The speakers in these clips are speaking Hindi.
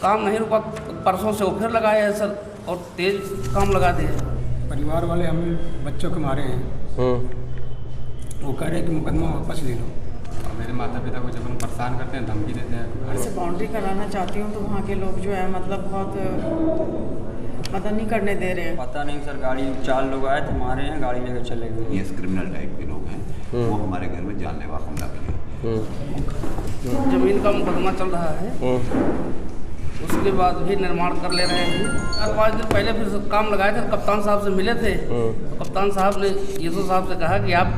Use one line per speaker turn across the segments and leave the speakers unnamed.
काम नहीं रुका, परसों से वो फिर लगाए हैं सर और तेज काम लगा दिए।
परिवार वाले हमें बच्चों को मारे हैं, वो कह रहे हैं कि मुकदमा वापस ले लो।
और मेरे माता पिता को जब हम परेशान करते हैं, धमकी देते हैं।
घर से बाउंड्री कराना चाहती हूँ तो वहाँ के लोग जो है मतलब बहुत मदद नहीं करने दे रहे हैं।
पता नहीं सर, गाड़ी 4 लोग आए थे, मारे हैं, गाड़ी लेकर चले गए।
ये क्रिमिनल टाइप के लोग हैं, वो हमारे घर में जानलेवा हमला किया।
जमीन का मुकदमा चल रहा है, उसके बाद भी निर्माण कर ले रहे हैं। 4-5 दिन पहले फिर काम लगाए थे, कप्तान साहब से मिले थे। कप्तान साहब ने येसो साहब से कहा कि आप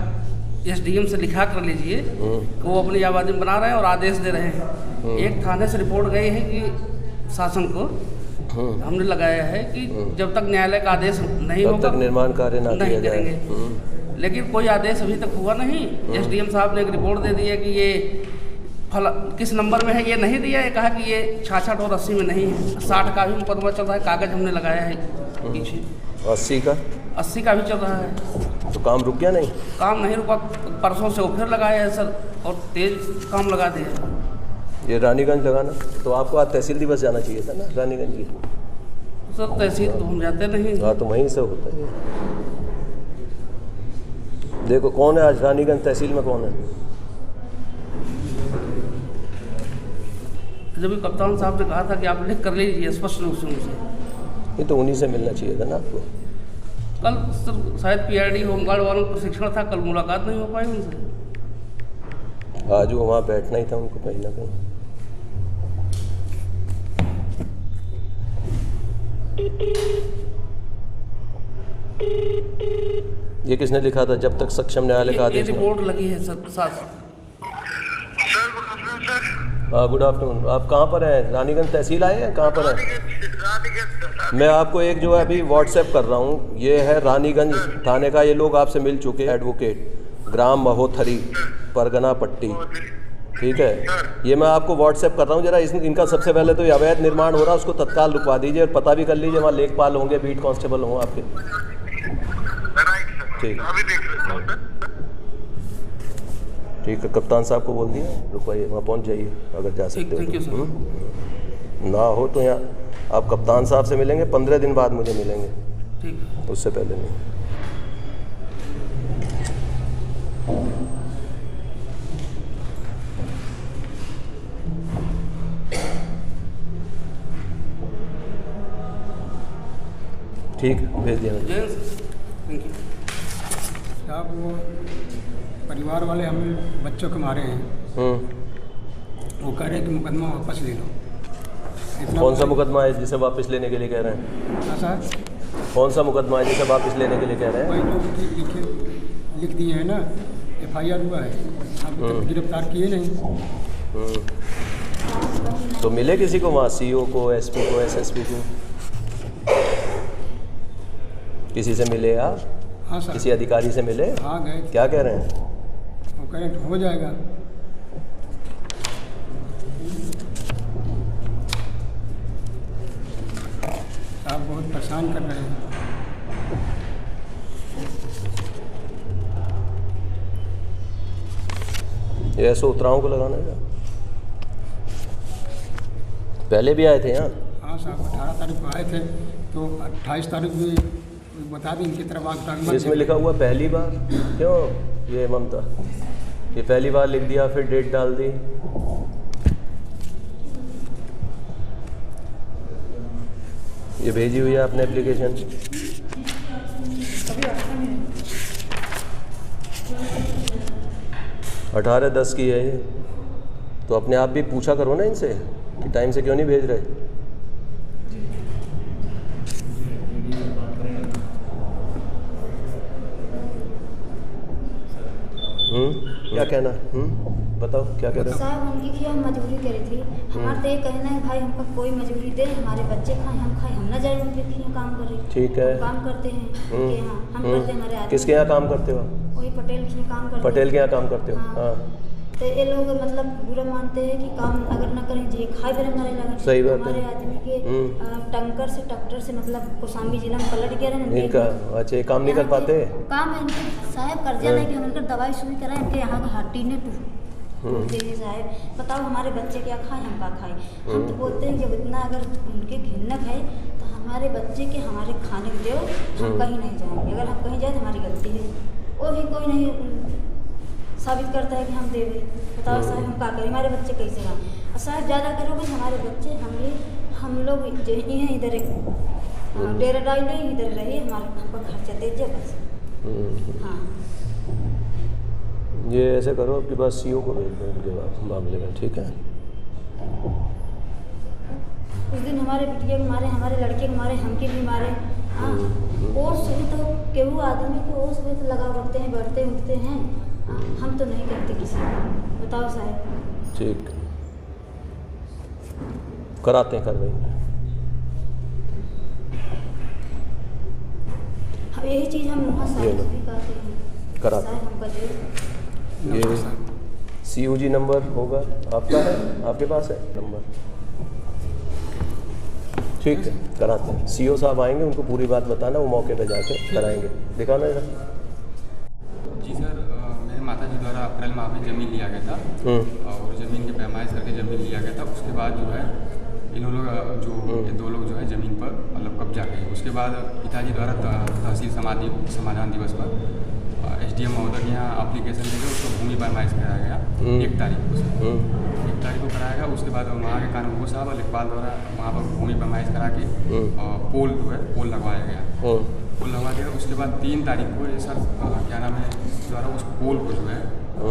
SDM से लिखा कर लीजिए कि वो अपनी आबादी बना रहे हैं और आदेश दे रहे हैं। एक थाने से रिपोर्ट गई है कि शासन को हमने लगाया है कि जब तक न्यायालय का आदेश नहीं होगा
तब तक निर्माण कार्य नहीं
करेंगे। लेकिन कोई आदेश अभी तक हुआ नहीं। SDM साहब ने एक रिपोर्ट दे दी है कि ये फला किस नंबर में है ये नहीं दिया है, कहा कि ये 66 और 80 में नहीं है। 60 का भी मुकदमा चल रहा है, कागज हमने लगाया है पीछे। 80 का भी चल रहा है।
तो काम रुक गया? नहीं,
काम नहीं रुका, परसों से वो फिर लगाए हैं सर और तेज काम लगा दिए।
ये रानीगंज लगाना तो आपको आज तहसील दिवस जाना चाहिए था ना रानीगंज की।
सर तहसील तो हम जाते नहीं।
हाँ तो वहीं से होता है। देखो कौन है आज रानीगंज तहसील में, कौन है?
जब कप्तान साहब ने कहा था कि आप लिख कर लीजिए स्पष्ट रूप से उनसे।
ये तो उन्हीं से मिलना चाहिए था ना आपको।
कल सर शायद PRD होमगार्ड वालों को प्रशिक्षण था, कल मुलाकात नहीं हो पाई उनसे।
आज वो वहाँ बैठना ही था उनको कहीं ना कहीं। ये किसने लिखा था? जब तक सक्षम न्यायालय का आदेश।
रिपोर्ट लगी है सर साथ।
हाँ गुड आफ्टरनून। आप कहाँ पर हैं? रानीगंज तहसील आए हैं? कहाँ पर हैं? मैं आपको एक जो है अभी व्हाट्सएप कर रहा हूँ, ये है रानीगंज थाने का। ये लोग आपसे मिल चुके हैं, एडवोकेट ग्राम महोथरी परगना पट्टी, ठीक है। ये मैं आपको व्हाट्सएप कर रहा हूँ, जरा इनका सबसे पहले तो अवैध निर्माण हो रहा है उसको तत्काल रुकवा दीजिए और पता भी कर लीजिए वहाँ लेखपाल होंगे, बीट कांस्टेबल हों आपके। ठीक ठीक है, कप्तान साहब को बोल दिया रुकवाइए, वहाँ पहुँच जाइए अगर जा सकते हो। ना हो तो यहाँ आप कप्तान साहब से मिलेंगे, 15 दिन बाद मुझे मिलेंगे,
ठीक,
उससे पहले नहीं। ठीक, भेज दिया।
थैंक यू
साहब, वो परिवार वाले हमें बच्चों को मारे हैं, वो कह रहे हैं कि मुकदमा वापस ले लो।
कौन सा मुकदमा है जिसे वापस लेने के लिए कह रहे हैं?
हाँ सर,
कौन सा मुकदमा है जिसे वापस लेने के लिए कह रहे हैं?
वही लोग लिख दिए हैं ना, FIR हुआ है, अभी तक गिरफ्तार किए नहीं।
तो मिले किसी को वहाँ, CO को, SP को, SSP को, किसी से मिले आप?
हाँ सर,
किसी अधिकारी से मिले?
हाँ गए।
क्या कह रहे हैं?
वो कह रहे हैं हो जाएगा। साहब बहुत परेशान कर रहे हैं।
ये ऐसे उतराव को लगाना है? पहले भी आए थे यहाँ?
हाँ साहब, 18 तारीख को आए थे तो 28 तारीख भी बता दी इनकी तरफ आग।
इसमें लिखा हुआ पहली बार, क्यों ये ममता, ये पहली बार लिख दिया फिर डेट डाल दी। ये भेजी हुई है आपने एप्लीकेशन? अभी 18/10 की है ये, तो अपने आप भी पूछा करो ना इनसे कि टाइम से क्यों नहीं भेज रहे। क्या कहना है? बताओ क्या कह रहे हो?
साहब हमकी भी हम मजबूरी करी थी, हमारा तो ये कहना है भाई हमको कोई मजबूरी दे, हमारे बच्चे खाएं हम खाएं, हम ना जाए उनके यहाँ काम करें।
ठीक है,
काम करते हैं उनके यहाँ, हम करते हैं हमारे आदमी।
किसके यहाँ काम करते हो?
वही पटेल के यहाँ काम करते हैं।
पटेल के यहाँ काम करते हो? हाँ।
तो ये लोग मतलब बुरा मानते हैं कि काम अगर ना करें जी खाए बिना मरे लगे।
सही बात है।
हमारे आदमी के टंकर से ट्रैक्टर से मतलब कौशाम्बी जिला में पलट गया है
इनका। अच्छा, ये काम नहीं कर पाते?
काम है इनके साहब, कर्जा लेके हम इनका दवाई सुई कराएं, इनके यहाँ का हड्डी ने बोलते हैं साहब बताओ हमारे बच्चे क्या खाए, हम क्या खाए। हम तो बोलते हैं कि इतना अगर उनके घिनक है तो हमारे बच्चे के हमारे खाने को दो, हम कहीं नहीं जाएंगे। अगर हम कहीं जाए तो हमारी गलती है, वो भी कोई नहीं साबित करता है कि हम देवे। बताओ साहब हम क्या करें, हमारे बच्चे कैसे खाएं। और साहब ज़्यादा करोगे हमारे बच्चे हम लोग हैं इधर एक डेरा डाले इधर रहे, हमारे हमको खर्चा दीजिए बस। हाँ
ये ऐसे करो, आपके पास सीओ को भेज दो उनके मामले में, ठीक है।
उस दिन हमारे बिटिया को मारे, हमारे लड़के को मारे, हमके भी मारे। हाँ और सुबह तो केहू आदमी को और सुबह तो लगाव रखते हैं, बैठते उठते हैं। हम तो नहीं करते किसी को। बताओ साहब।
ठीक, कराते हैं कार्रवाई।
हम यही चीज़ हम वहाँ साहब भी कहते हैं,
कराते
साहब हम कर
ये COG नंबर होगा आपका, है आपके पास है नंबर, ठीक है कराते हैं। CO साहब आएंगे, उनको पूरी बात बताना, वो मौके पे जाके कराएंगे। दिखाना है
जी सर, मेरे माता जी द्वारा अप्रैल माह में ज़मीन लिया गया था और ज़मीन की पैमाइश करके ज़मीन लिया गया था। उसके बाद जो है इन लोग ये दो लोग जो है ज़मीन पर मतलब कब्जा किए। उसके बाद पिताजी द्वारा तहसील समाधान दिवस पर SDM महोदय के यहाँ एप्लीकेशन देकर उसको भूमि पैमाइश कराया गया 1 तारीख को। 1 तारीख को कराया गया। उसके बाद वहाँ के कानूनगो साहब और लेखपाल द्वारा वहाँ पर भूमि पैमाइश करा के पोल जो है पोल लगवाया गया। पोल लगवा दिया। उसके बाद 3 तारीख को ये सर क्या नाम है द्वारा उस पोल को जो है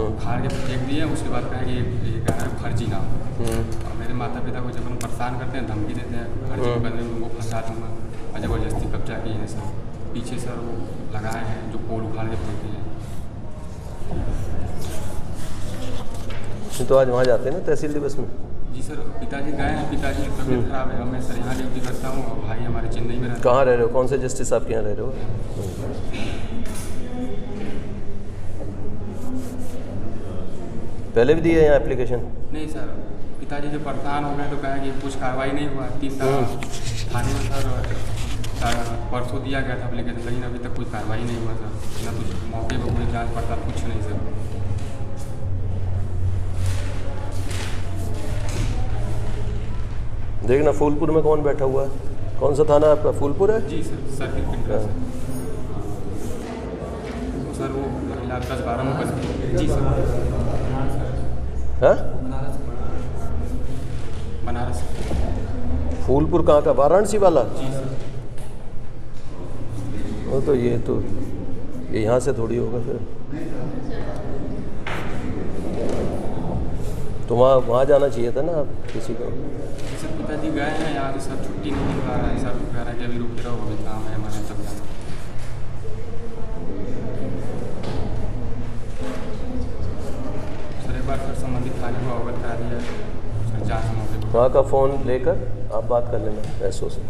उखाड़ के फेंक दिए। उसके बाद कहा कि ये क्या है फर्जी नाम। और मेरे माता पिता को जब हम परेशान करते हैं, धमकी देते हैं, फर्जी करने में उनको फंसा दूँगा और ज़बरदस्ती कब्जा किए हैं सर। पीछे सर वो लगाए हैं जो पोल उखाड़ के फेंके हैं।
तो आज वहाँ जाते हैं ना तहसील दिवस में?
जी सर, पिताजी गए हैं, पिताजी की तबीयत खराब है। मैं सर यहाँ ड्यूटी करता हूँ और भाई हमारे चेन्नई में रहते।
कहाँ रह रहे हो, कौन से जस्टिस साहब के यहाँ रह रहे हो? पहले भी दिए यहाँ एप्लीकेशन?
नहीं सर, पिताजी जब परेशान हो गए तो कहा कि कुछ कार्रवाई नहीं हुआ। 3 थाने में सर परसों दिया गया था एप्लीकेशन, लेकिन अभी तक कोई कार्रवाई नहीं हुआ सर। ना कुछ मौके पर कोई जांच पड़ताल, कुछ नहीं सर।
देखना फूलपुर में कौन बैठा हुआ है, कौन सा थाना आपका? फूलपुर है
जी सर, सर्किल पिंडरा सर। तो सर वो 10-12 में बस। जी सर।
हाँ
बनारस।
फूलपुर कहाँ का? वाराणसी वाला?
जी सर।
वो तो ये यहाँ से थोड़ी होगा फिर। तो वहाँ जाना चाहिए था ना आप किसी को।
सर पिताजी गए हैं यहाँ से सर, छुट्टी नहीं मिल पा रहा है सर। कह रहा है कि अभी रुके रहो, अभी काम है हमारे तब जाना। सर एक बार सर संबंधित थाने को अवगत करा दिया सर, जाँच मौके पर।
वहाँ का फ़ोन लेकर आप बात कर लेना SO से।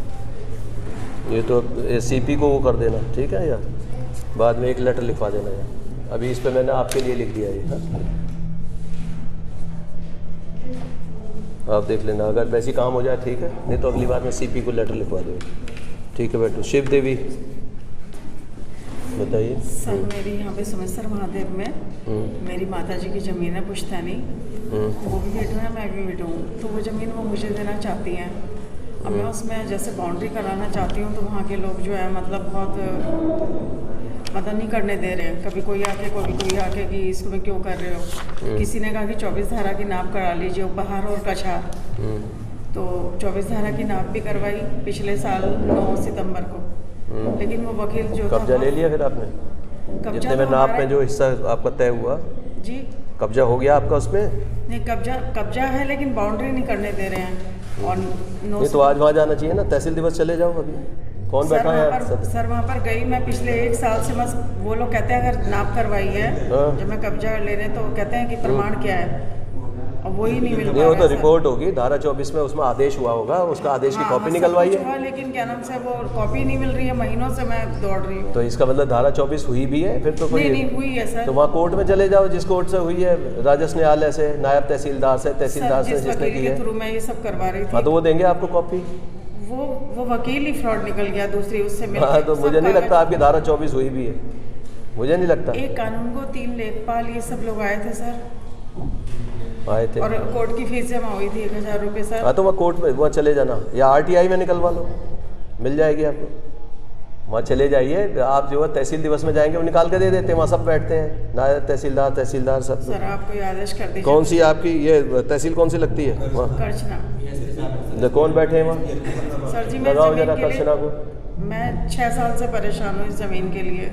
ये तो CP को वो कर देना, ठीक है यार। बाद में एक लेटर लिखवा देना यार। अभी इस पे मैंने आपके लिए लिख दिया ये। आप देख लेना, अगर वैसी काम हो जाए ठीक है, नहीं तो अगली बार मैं CP को लेटर लिखवा दूँ। ठीक है बेटू। शिव देवी बताइए।
सर मेरी यहाँ पे समस्तर महादेव में मेरी माताजी की ज़मीन है पुश्तैनी। वो भी विडो है, मैं भी विडो हूँ। तो वो ज़मीन वो मुझे देना चाहती हैं। अब मैं उसमें जैसे बाउंड्री कराना चाहती हूँ तो वहाँ के लोग जो है मतलब बहुत मदद नहीं करने दे रहे हैं। कभी कोई आके कि इसको मैं क्यों कर रहे हो। किसी ने कहा कि 24 धारा की नाप करा लीजिए, उपहार और कछार। तो 24 धारा की नाप भी करवाई पिछले साल 9 सितंबर को। लेकिन वो वकील जो
कब्जा ले लिया फिर आपने? जितने में नाप में जो हिस्सा आपका तय हुआ
जी,
कब्जा हो गया आपका उसमें?
नहीं कब्जा है, लेकिन बाउंड्री नहीं करने दे रहे हैं। और
नहीं तो आज वहाँ जाना चाहिए ना, तहसील दिवस चले जाओ। अभी कौन बैठा है?
सर वहाँ पर गई मैं पिछले 1 साल से। बस वो लोग कहते हैं अगर नाप करवाई है जब मैं कब्जा ले रहे तो कहते हैं कि प्रमाण क्या है, और वही नहीं मिल
नहीं। वो तो रिपोर्ट होगी धारा 24 में, उसमें आदेश हुआ होगा, उसका आदेश की कॉपी निकलवाई है।
लेकिन क्या नाम से वो कॉपी नहीं मिल रही है, महीनों से मैं दौड़ रही हूँ।
तो इसका मतलब धारा 24 हुई भी है फिर तो कोई
नहीं हुई है सर।
तो वहाँ कोर्ट में चले जाओ, जिस कोर्ट से हुई है, राजस्व न्यायालय से, नायब तहसीलदार से, तहसीलदार से जिसने की है।
थ्रू मैं ये सब करवा रही थी।
हाँ तो वो देंगे आपको कॉपी।
वो वकील ही फ्रॉड निकल गया दूसरी उससे मिल।
हाँ तो मुझे नहीं लगता आपकी धारा 24 हुई भी है, मुझे नहीं लगता।
एक कानून को 3 लेखपाल ये सब लोग आए थे सर।
आए थे।
और कोर्ट की फीस जमा हुई थी 1000 रुपये सर।
हाँ तो वहाँ कोर्ट में वहाँ चले जाना या आरटीआई में निकलवा लो, मिल जाएगी आपको। वहाँ चले जाइए, आप जो है तहसील दिवस में जाएंगे वो निकाल के दे देते हैं, वहाँ सब बैठते हैं, नायब तहसीलदार सब।
सर आपको ये आदेश कर दीजिए।
कौन सी आपकी ये तहसील कौन सी लगती है वहाँ?
करछना।
कौन बैठे हैं वहाँ?
सर जी मैं
लगाओ
ज़मीन
जरा
के लिए-
करछना को।
मैं 6 साल से परेशान हूँ इस ज़मीन के लिए।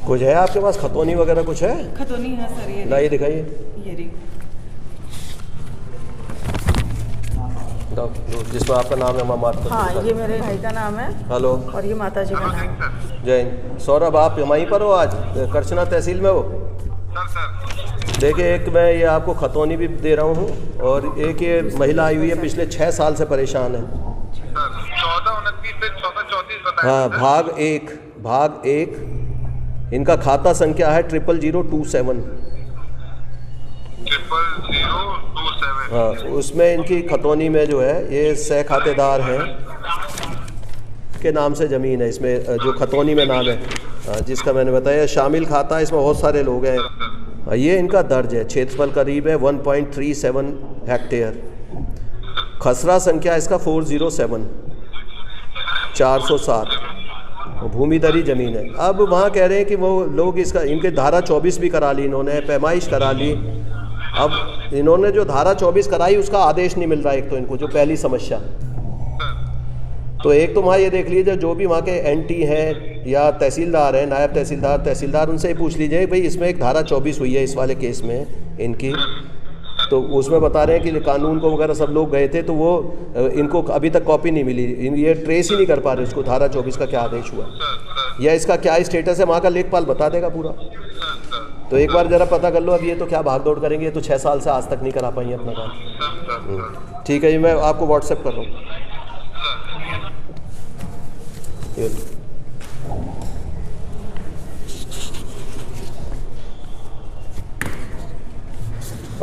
कुछ है आपके पास खतौनी वगैरह कुछ है?
खतौनी है सर ये।
लाइए दिखाइए।
ये रही।
जिसमें आपका नाम है मामा।
हाँ ये मेरे भाई का नाम है।
हेलो।
और ये माता जी का नाम है।
जय हिंद। सौरभ आप वहीं पर हो आज करछना तहसील में हो? देखिए एक मैं ये आपको खतौनी भी दे रहा हूँ और एक ये महिला आई हुई है पिछले 6 साल से परेशान है।
1429 से 1434 बताया।
हाँ भाग एक इनका खाता संख्या है 00027।
00027।
हाँ उसमें इनकी खतौनी में जो है ये सह खातेदार हैं के नाम से ज़मीन है, इसमें जो खतौनी में नाम है जिसका मैंने बताया शामिल खाता है, इसमें बहुत सारे लोग हैं। ये इनका दर्ज है, क्षेत्रफल करीब है 1.37 हेक्टेयर। खसरा संख्या इसका 407 407 भूमिधरी ज़मीन है। अब वहाँ कह रहे हैं कि वो लोग इसका इनके धारा 24 भी करा ली इन्होंने, पैमाइश करा ली। अब इन्होंने जो धारा 24 कराई उसका आदेश नहीं मिल रहा, एक तो इनको जो पहली समस्या। तो एक तो वहाँ ये देख लीजिए जो भी वहाँ के एनटी हैं या तहसीलदार हैं, नायब तहसीलदार उनसे ही पूछ लीजिए भाई इसमें एक धारा 24 हुई है इस वाले केस में इनकी, तो उसमें बता रहे हैं कि कानून को वगैरह सब लोग गए थे तो वो इनको अभी तक कॉपी नहीं मिली, ये ट्रेस ही नहीं कर पा रहे उसको धारा 24 का क्या आदेश हुआ या इसका क्या स्टेटस है, वहाँ का लेखपाल बता देगा पूरा। तो एक बार ज़रा पता कर लो। अब ये तो क्या भागदौड़ करेंगे, ये तो 6 साल से आज तक नहीं करा पाई अपना काम। ठीक है जी, मैं आपको व्हाट्सएप कर रहा हूँ।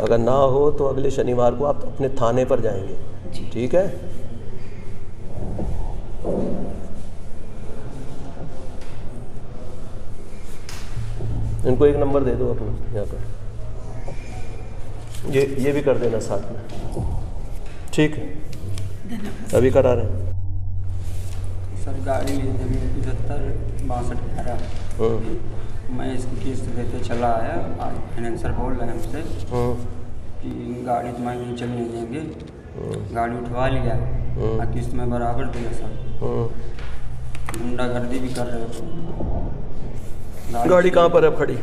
अगर ना हो तो अगले शनिवार को आप अपने थाने पर जाएंगे, ठीक है? इनको एक नंबर दे दो अपना यहाँ पर, ये भी कर देना साथ में, ठीक है? अभी करा रहे हैं
सर। गाड़ी लिए थे 7562 मैं इसकी किस्त देते चला आया, फाइनेंसर बोल रहे हैं हमसे कि गाड़ी तुम्हारी नहीं चलने देंगे, गाड़ी उठवा लिया और किस्त में बराबर दिया सर। गुंडागर्दी भी कर रहे थे।
गाड़ी कहाँ पर है खड़ी?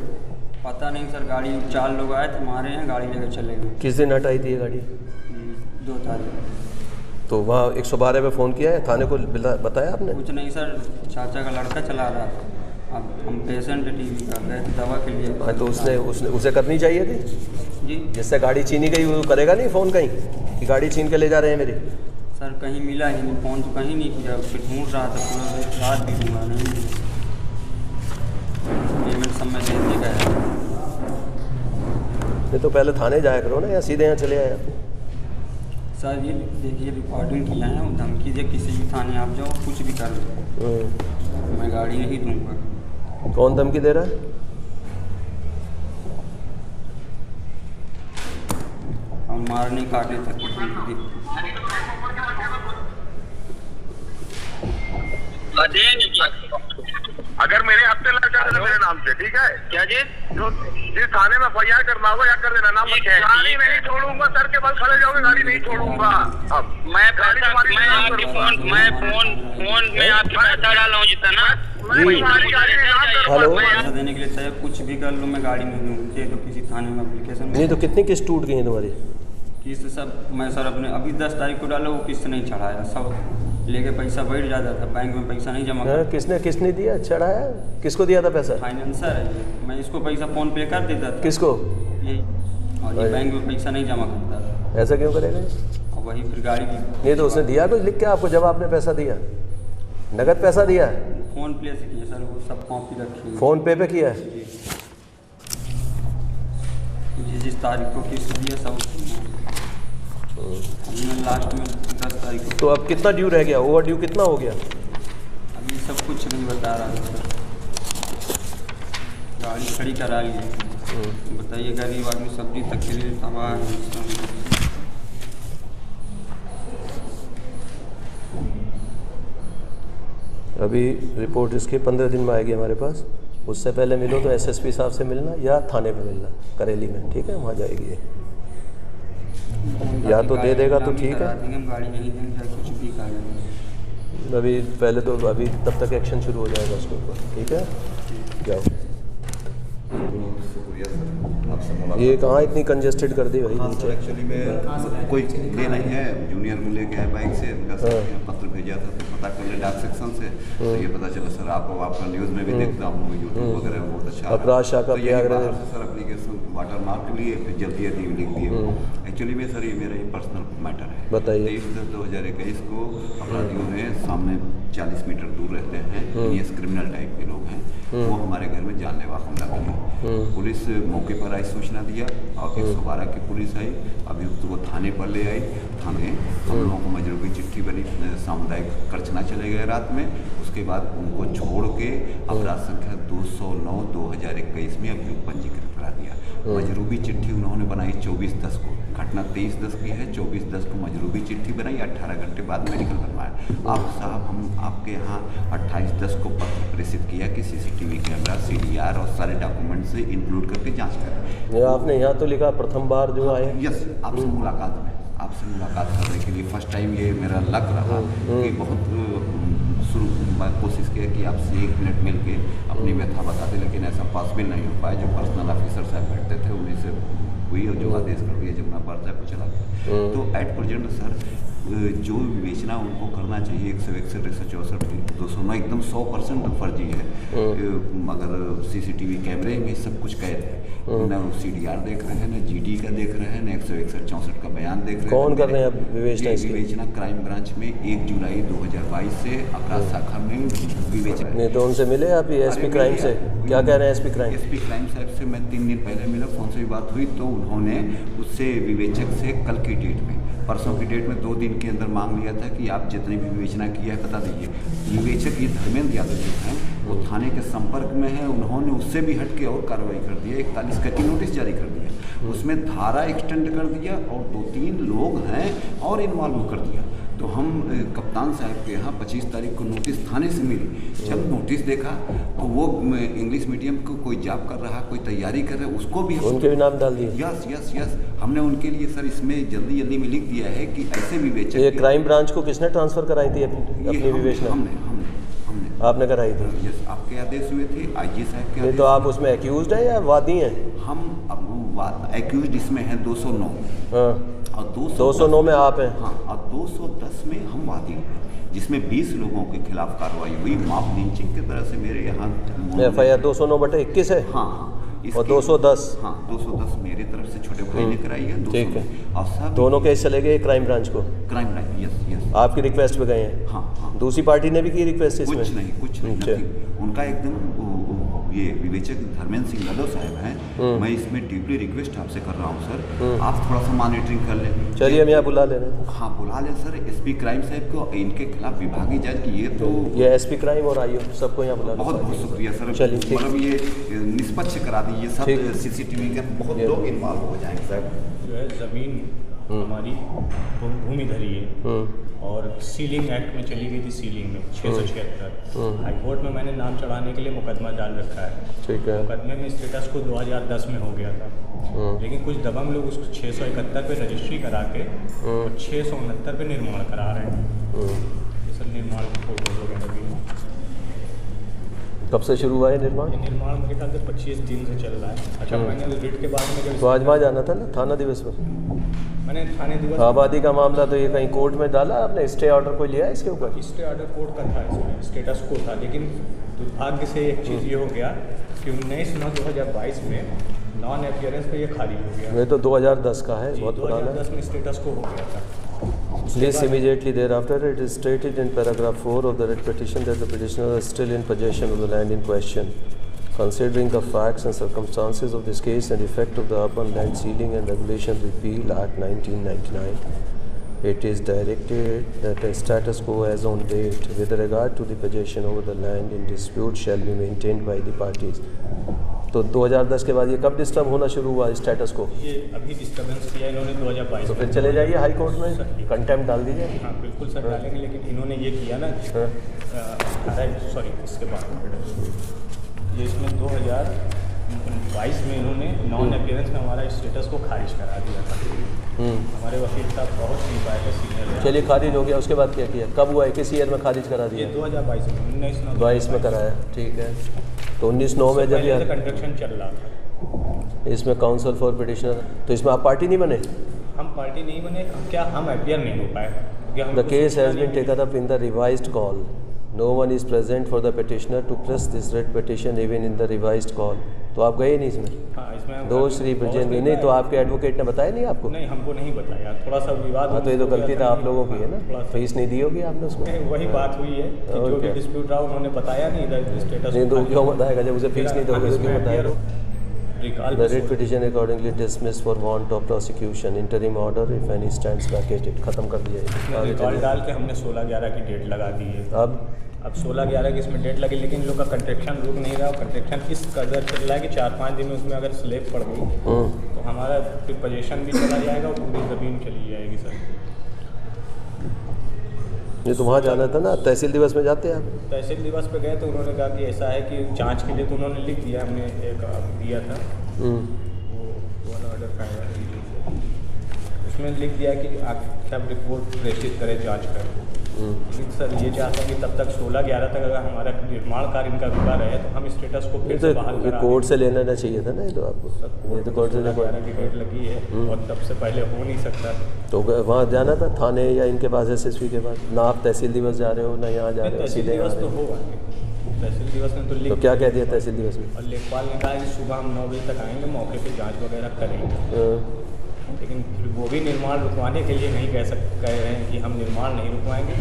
पता नहीं सर, गाड़ी 4 लोग आए थे, हमारे यहाँ गाड़ी लेकर चले गए।
किस दिन हटाई थी ये गाड़ी?
2 तारीख।
तो वहाँ 112 पे फ़ोन किया है, थाने को बताया आपने?
कुछ नहीं सर, चाचा का लड़का चला रहा था। अब हम पेशेंट टीवी का गए थे दवा के लिए।
हाँ तो उसने उसे करनी चाहिए थी
जी।
जिससे गाड़ी छीनी गई वो करेगा नहीं फ़ोन कहीं कि गाड़ी छीन के ले जा रहे हैं मेरी?
सर कहीं मिला ही नहीं, फ़ोन तो कहीं नहीं किया, फिर ढूंढ रहा था पूरा रात भी ढूंढा नहीं। पेमेंट सब में दे दिया गया।
नहीं तो पहले थाने जाया करो ना, या सीधे यहाँ चले आए?
सर ये देखिए रिकॉर्डिंग किया है, धमकी दे किसी भी थाने आप जाओ कुछ भी कर लो, मैं गाड़ी नहीं दूंगा।
कौन धमकी दे रहा है?
हम मारने काटने तक की धमकी दी।
अगर मेरे हफ्ते लग जाते तो मेरे नाम से, ठीक है? क्या जी? जो जिस थाने में FIR करना होगा या कर देना, नाम मत है। गाड़ी नहीं छोड़ूंगा सर के बल खड़े जाओगे, गाड़ी नहीं छोड़ूंगा। अब मैं फोन में आपकी पैसा डाला हूँ जितना ना,
हेलो,
पैसा देने के लिए चाहे कुछ भी कर लो, मैं गाड़ी नहीं दूँगी। तो किसी थाने में एप्लीकेशन
नहीं तो कितनी किस्त टूट गई है तुम्हारी?
किस्त सब मैं सर अपने अभी 10 तारीख को डाला, वो किस्त नहीं चढ़ाया, सब लेके पैसा बैठ जाता था, बैंक में पैसा नहीं जमा कर।
किसने दिया चढ़ाया? किसको दिया था पैसा?
फाइनेंसर है ये, मैं इसको पैसा फ़ोन पे कर देता था।
किसको?
यही, और ये बैंक में पैसा नहीं जमा करता था।
ऐसा क्यों करेगा?
और वही फिर गाड़ी की।
ये तो उसने दिया कुछ लिख के आपको जब आपने पैसा दिया? नगद पैसा दिया है?
फ़ोन पे से किया सर, वो सब कॉपी रखी है।
फ़ोन पे किया है?
जिस तारीख को किस्त दिया सब हमने लास्ट में 10 तारीख को।
तो अब कितना ड्यू रह गया? ओवर ड्यू कितना हो गया?
अभी सब कुछ नहीं बता रहा है सर, गाड़ी खड़ी करा ली है। बताइए गरीब आदमी सब्जी तक के लिए तबाह है।
अभी रिपोर्ट इसकी 15 दिन में आएगी हमारे पास। उससे पहले मिलो तो एसएसपी साहब से मिलना या थाने पे मिलना, करेली में, ठीक है? वहाँ जाएगी ये। या तो दे देगा तो ठीक है,
गाड़ी नहीं देंगे कुछ भी करेंगे।
अभी पहले तो अभी तब तक एक्शन शुरू हो जाएगा उसके ऊपर, ठीक है? जाओ। ये कहाँ इतनी कंजेस्टेड कर दी भाई? नीचे
एक्चुअली में कोई ले नहीं है, जूनियर को लेके आए बाइक से, पत्र भेजा था तो पता कर ले डाक सेक्शन से, तो ये पता चला सर आपका न्यूज़ में भी देखता हूँ, यूट्यूब वगैरह में बहुत अच्छा
अपराध शाखा Prayagraj
sir application water mark लिए फिर जल्दी लिख दिए। एक्चुअली में सर ये मेरा ही पर्सनल मैटर है।
बताइए।
23/10/2021 को अपराधियों ने सामने 40 मीटर दूर रहते हैं, ये क्रिमिनल टाइप के लोग हैं, वो हमारे घर में जानलेवा हमला किया। पुलिस मौके पर आई, सूचना दिया और 112 की पुलिस आई, अभियुक्त को थाने पर ले आई। थाने हम लोगों को मजरूबी चिट्ठी बनी, सामुदायिक करछना चले गए रात में। उसके बाद उनको छोड़ के अपराध संख्या 209/2021 में अभियुक्त पंजीकृत करा दिया। मजरूबी चिट्ठी उन्होंने बनाई 24/10 को, घटना 23/10 की है, 24/10 को मजरूबी चिट्ठी बनाई, 18 घंटे बाद मेडिकल बनवाया। आप साहब हम आपके यहाँ 28/10 को पत्र प्रेषित किया कि CCTV कैमरा, CDR और सारे डॉक्यूमेंट से इंक्लूड करके जांच करें।
आपने यहाँ तो लिखा प्रथम बार जो आए।
यस, आपसे मुलाकात करने के लिए फर्स्ट टाइम ये मेरा लग रहा कि बहुत शुरू मैं कोशिश किया कि आपसे 1 मिनट मिल के अपनी व्यथा बताते, लेकिन ऐसा पॉसिबल नहीं हो पाया। जो पर्सनल ऑफिसर साहब बैठते थे उन्हीं से हुई और जो आदेश कर दिया जमुना पर्चा को चला गया। तो एट प्रेजेंट सर जो विवेचना उनको करना चाहिए 161, 164, 209 एकदम 100% फर्जी है। मगर CCTV कैमरे में सब कुछ कैद है, न CDR देख रहे हैं, न GD का देख रहे हैं, न 161, 64 का बयान देख रहे हैं।
कौन कर रहे हैं अब विवेचना?
विवेचना क्राइम ब्रांच में 1 जुलाई 2022 से अपराध शाखा में विवेचना।
नहीं तो उनसे मिले आप SP क्राइम से? क्या कह रहे हैं SP क्राइम?
SP क्राइम साहब से मैं 3 दिन पहले मिला, फ़ोन से भी बात हुई, तो उन्होंने उससे विवेचक से कल की डेट में, परसों की डेट में 2 दिन के अंदर मांग लिया था कि आप जितनी भी विवेचना किया है बता दीजिए। विवेचक ये धर्मेंद्र यादव जो हैं वो थाने के संपर्क में है, उन्होंने उससे भी हट के और कार्रवाई कर दी है, 41 का नोटिस जारी कर दिया, उसमें धारा एक्सटेंड कर दिया और 2-3 लोग हैं और इन्वॉल्व कर दिया। तो हम कप्तान साहब के यहाँ 25 तारीख को नोटिस थाने से मिली। जब नोटिस देखा तो वो इंग्लिश मीडियम को कोई जॉब कर रहा, कोई तैयारी कर रहा है, उसको भी
उनके भी नाम डाल दिए।
यस हमने उनके लिए सर इसमें जल्दी में लिख दिया है कि ऐसे विवेचक।
ये क्राइम ब्रांच को किसने ट्रांसफ़र कराई थी अपनी विवेचना?
हमने
आपने कराई थी?
यस, आपके आदेश हुए थे, IG साहब के।
नहीं तो आप उसमें एक्यूज्ड हैं या वादी हैं?
हम एक्यूज्ड इसमें हैं 209। और
209 में आप हैं?
हाँ, और 210 में हम वादी हैं, जिसमें 20 लोगों के खिलाफ कार्रवाई हुई। मॉब लिंचिंग की तरह से मेरे यहाँ
FIR 209/21 है।
हाँ
और 210?
हाँ 210 मेरे तरफ से छोटे भाई ने कराई है।
ठीक है।
और सब
दोनों केस चले गए क्राइम ब्रांच को?
Crime branch, yes.
आपकी रिक्वेस्ट पे गए हैं?
हाँ।
दूसरी पार्टी ने भी की रिक्वेस्ट इसमें?
कुछ नहीं। उनका एकदम ये विवेचक धर्मेंद्र सिंह यादव साहब हैं, मैं इसमें डीपली रिक्वेस्ट आपसे कर रहा हूँ सर, आप थोड़ा सा मॉनिटरिंग कर लें।
चलिए हम यहाँ बुला ले रहे हैं।
हाँ बुला लें सर, SP क्राइम साहब को, इनके खिलाफ विभागीय जांच की। ये
SP क्राइम और IO सबको यहाँ बुला।
बहुत शुक्रिया सर।
चलिए,
मतलब ये निष्पक्ष करा दीजिए, सब CCTV के बहुत लोग इन्वॉल्व हो जाएंगे सर।
जो है ज़मीन हमारी भूमि धरी है और सीलिंग एक्ट में चली गई थी, सीलिंग में 676। हाईकोर्ट में मैंने नाम चढ़ाने के लिए मुकदमा डाल रखा है।
ठीक है।
मुकदमे में स्टेटस को 2010 में हो गया था, लेकिन कुछ दबंग लोग उसको 671 पे रजिस्ट्री करा के और 669 पे निर्माण करा रहे हैं। ये सब निर्माण की फोटोज वगैरह भी।
कब से शुरू हुआ है निर्माण?
निर्माण मेरे ख्याल से 25 दिन से चल रहा है। अच्छा, मैंने रिट के बाद में
तो आज वहाँ जाना था ना थाना दिवस पर?
मैंने थाने दिवस
आबादी का मामला तो ये कहीं कोर्ट में डाला आपने, स्टे ऑर्डर कोई लिया इसके ऊपर?
स्टे ऑर्डर कोर्ट का था, इसमें स्टेटस को था, लेकिन दुर्भाग्य से एक चीज़ ये हो गया कि 19/9/2022 में नॉन अपीयरेंस पे ये खारिज हो गया।
ये तो 2010 का है, बहुत पुराना है।
2010 में स्टेटस को हो गया था।
This immediately thereafter it is stated in paragraph 4 of the writ petition that the petitioner is still in possession of the land in question. Considering the facts and circumstances of this case and effect of the Urban Land Sealing and Regulation Repeal Act 1999, it is directed that a status quo as on date with regard to the possession over the land in dispute shall be maintained by the parties. तो 2010 के बाद ये कब डिस्टर्ब होना शुरू हुआ स्टेटस को?
ये अभी डिस्टर्बेंस किया इन्होंने 2022
तो फिर चले जाइए हाई कोर्ट में, कंटेम्प्ट डाल दीजिए।
हाँ बिल्कुल सर डालेंगे, लेकिन इन्होंने ये किया ना सॉरी इसके बाद ये इसमें 2022 में इन्होंने नॉन अपीयरेंस में हमारा स्टेटस को खारिज करा दिया था। हमारे वकील साहब पहुँच नहीं पाए थे सीनियर।
चलिए खारिज हो गया, उसके बाद क्या किया? कब हुआ है, किस ईयर में खारिज करा दिया?
2022 में
1922 में कराया, ठीक है। तो 19/9 में जब यह
कंस्ट्रक्शन चल रहा था
इसमें काउंसिल फॉर पिटिशनर, तो इसमें आप पार्टी नहीं बने?
हम पार्टी नहीं बने, क्या हम अपीयर नहीं हो पाए।
The case has been taken up in the revised call, no one is present for the petitioner to press this writ petition even in the revised call. तो आप गए नहीं इसमें?
हाँ, इसमें
दो श्री ब्रजेंद्र नहीं, तो आपके एडवोकेट ने बताया नहीं आपको?
नहीं, हमको नहीं बताया, थोड़ा सा विवाद।
हाँ, तो ये तो गलती था आप लोगों की है ना, फीस नहीं दी होगी आपने उसमें।
वही बात हुई है कि जो भी डिस्प्यूट रहा उन्होंने बताया नहीं इधर स्टेटस।
नहीं तो क्यों बताएगा जब उसे फीस नहीं दोगे तो क्यों बताएगा? The writ petition accordingly dismissed for want of prosecution. Interim order if any stands vacated. खत्म कर दिया।
रिकॉल डाल के हमने 16/11 की डेट लगा दी है। अब 16/11 की इसमें डेट लगी, लेकिन लोग का कंस्ट्रक्शन रुक नहीं रहा। कंस्ट्रक्शन इस कदर चल रहा है कि 4-5 दिन में उसमें अगर स्लेब पड़ गई तो हमारा फिर पोजीशन भी चला जाएगा और पूरी ज़मीन चली जाएगी सर।
ये तो वहाँ जाना था ना, तहसील दिवस में जाते हैं आप?
तहसील दिवस पे गए तो उन्होंने कहा कि ऐसा है कि जांच के लिए, तो उन्होंने लिख दिया, हमने एक दिया था वो ऑर्डर का, उसमें लिख दिया कि आप रिपोर्ट प्रेषित करें जांच कर। सर ये चाहते हैं कि तब तक 16/11 तक अगर हमारा निर्माण कार्य इनका रुका रहे तो हम स्टेटस को फिर से बहाल करा।
कोर्ट से लेना ना चाहिए था ना ये तो आपको? ये तो कोर्ट से
16/11 की डेट लगी है और तब से पहले हो नहीं सकता।
तो वहाँ जाना था थाने या इनके पास, SSP के पास? ना आप तहसील दिवस जा रहे हो ना यहाँ जा रहे हो, सीधे
दिवस तो होगा। तहसील दिवस में तो
क्या कह दिया तहसील दिवस में?
और लेखपाल ने कहा कि सुबह हम 9 बजे तक आएंगे, मौके पर जाँच वगैरह करेंगे। लेकिन फिर वो भी निर्माण रुकवाने के लिए नहीं कह रहे हैं कि हम निर्माण नहीं रुकवाएंगे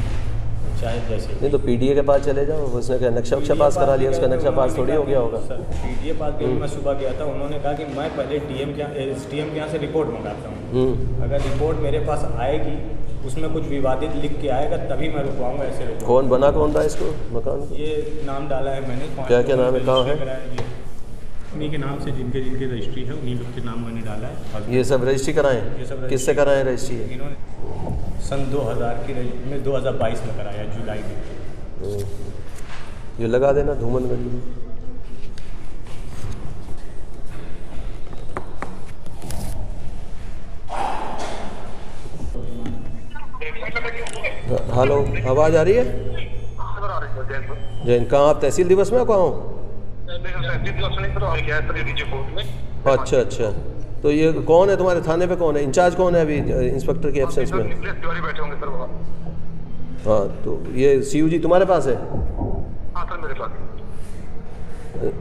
चाहे जैसे।
नहीं तो PDA के पास चले जाओ, उसने क्या नक्शा वक्शा पास करा लिया? उसका नक्शा पास थोड़ी हो गया होगा।
सर PDA पास भी मैं सुबह गया था, उन्होंने कहा कि मैं पहले SDM के यहाँ से रिपोर्ट मंगाता हूँ, अगर रिपोर्ट मेरे पास आएगी उसमें कुछ विवादित लिख के आएगा तभी मैं रुकवाऊँगा, ऐसे रुकवाऊँगा।
कौन बना कौन रहा इसको मकान?
ये नाम डाला है मैंने।
क्या नाम है, कहाँ है?
उन्हीं के नाम से जिनके रजिस्ट्री है उन्हीं लोग के नाम मैंने डाला है।
ये सब रजिस्ट्री कराएं? किससे कराएं रजिस्ट्री?
इन्होंने सन 2000 में 2022 में कराया, जुलाई में।
ये लगा देना धूमनगंज में। हेलो, आवाज़ आ रही है? जैन, कहाँ आप तहसील दिवस में कहाँ हो? अच्छा अच्छा, तो ये कौन है तुम्हारे थाने पे, कौन है इंचार्ज, कौन है अभी इंस्पेक्टर के एब्सेंस में?
बैठे होंगे सर वहाँ।
हाँ, तो ये CU जी तुम्हारे पास है?
हाँ सर मेरे पास।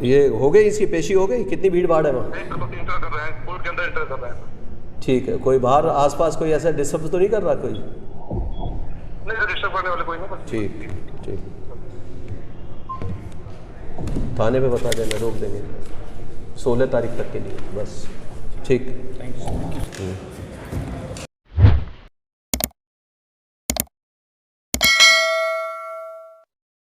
ये हो गई, इसकी पेशी हो गई? कितनी भीड़ भाड़ है वहाँ?
इंटर कर रहे हैं, कोर्ट के अंदर इंटर कर रहे हैं।
ठीक है, कोई बाहर आसपास कोई ऐसा डिस्टर्ब तो नहीं कर रहा कोई?
नहीं सर, डिस्टर्ब करने वाले कोई नहीं।
ठीक ठीक, थाने पे बता देना, रोक देंगे 16 तारीख तक के लिए बस। ठीक,
थैंक यू।